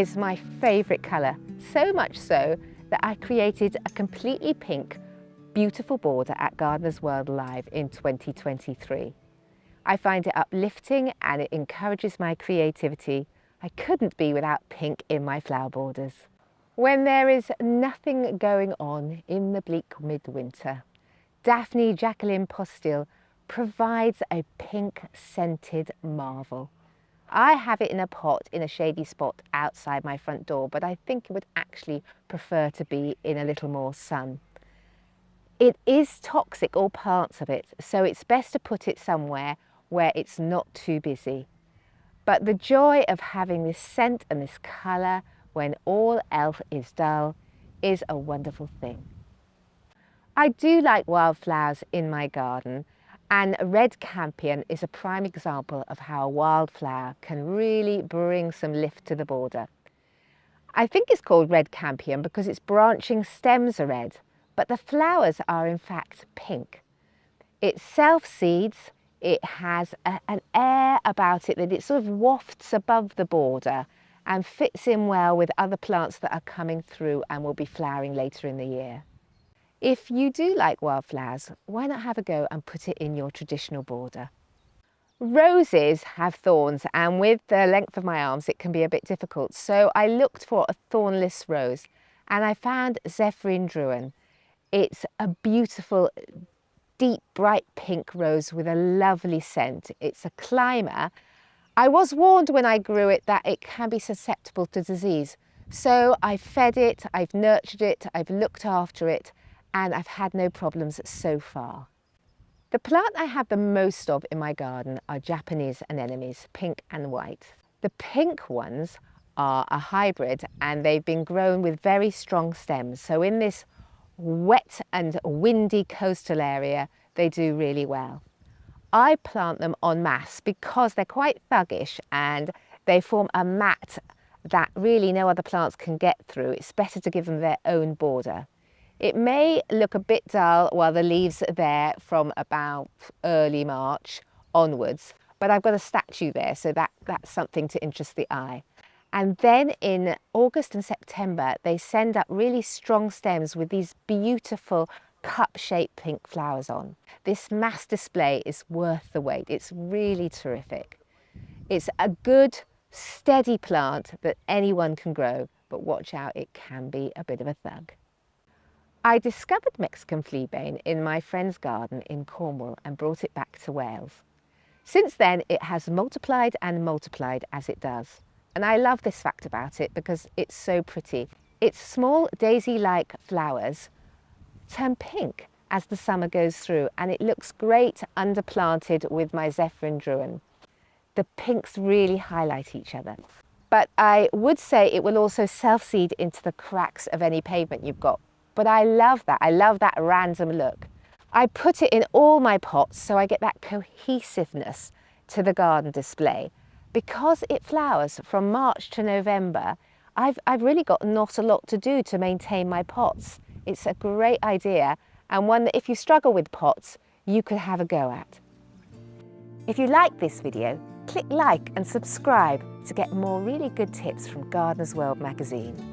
is my favourite colour, so much so that I created a completely pink, beautiful border at Gardeners World Live in 2023. I find it uplifting and it encourages my creativity. I couldn't be without pink in my flower borders. When there is nothing going on in the bleak midwinter, Daphne Jacqueline Postil provides a pink scented marvel. I have it in a pot in a shady spot outside my front door, but I think it would actually prefer to be in a little more sun. It is toxic, all parts of it, so it's best to put it somewhere where it's not too busy. But the joy of having this scent and this colour when all else is dull is a wonderful thing. I do like wildflowers in my garden, and red campion is a prime example of how a wildflower can really bring some lift to the border. I think it's called red campion because its branching stems are red, but the flowers are in fact pink. It self-seeds, it has an air about it that it sort of wafts above the border and fits in well with other plants that are coming through and will be flowering later in the year. If you do like wildflowers, why not have a go and put it in your traditional border? Roses have thorns, and with the length of my arms it can be a bit difficult, so I looked for a thornless rose and I found Zephyrin Druin. It's a beautiful, deep, bright pink rose with a lovely scent. It's a climber. I was warned when I grew it that it can be susceptible to disease, so I fed it, I've nurtured it, I've looked after it, and I've had no problems so far. The plant I have the most of in my garden are Japanese anemones, pink and white. The pink ones are a hybrid and they've been grown with very strong stems, so in this wet and windy coastal area they do really well. I plant them en masse because they're quite thuggish and they form a mat that really no other plants can get through. It's better to give them their own border. It may look a bit dull while the leaves are there from about early March onwards, but I've got a statue there, so that's something to interest the eye. And then in August and September, they send up really strong stems with these beautiful cup-shaped pink flowers on. This mass display is worth the wait. It's really terrific. It's a good, steady plant that anyone can grow, but watch out, it can be a bit of a thug. I discovered Mexican fleabane in my friend's garden in Cornwall and brought it back to Wales. Since then, it has multiplied and multiplied as it does. And I love this fact about it because it's so pretty. Its small daisy-like flowers turn pink as the summer goes through, and it looks great underplanted with my Zephyrin Druin. The pinks really highlight each other. But I would say it will also self-seed into the cracks of any pavement you've got. But I love that random look. I put it in all my pots so I get that cohesiveness to the garden display. Because it flowers from March to November, I've really got not a lot to do to maintain my pots. It's a great idea, and one that if you struggle with pots, you could have a go at. If you like this video, click like and subscribe to get more really good tips from Gardeners World magazine.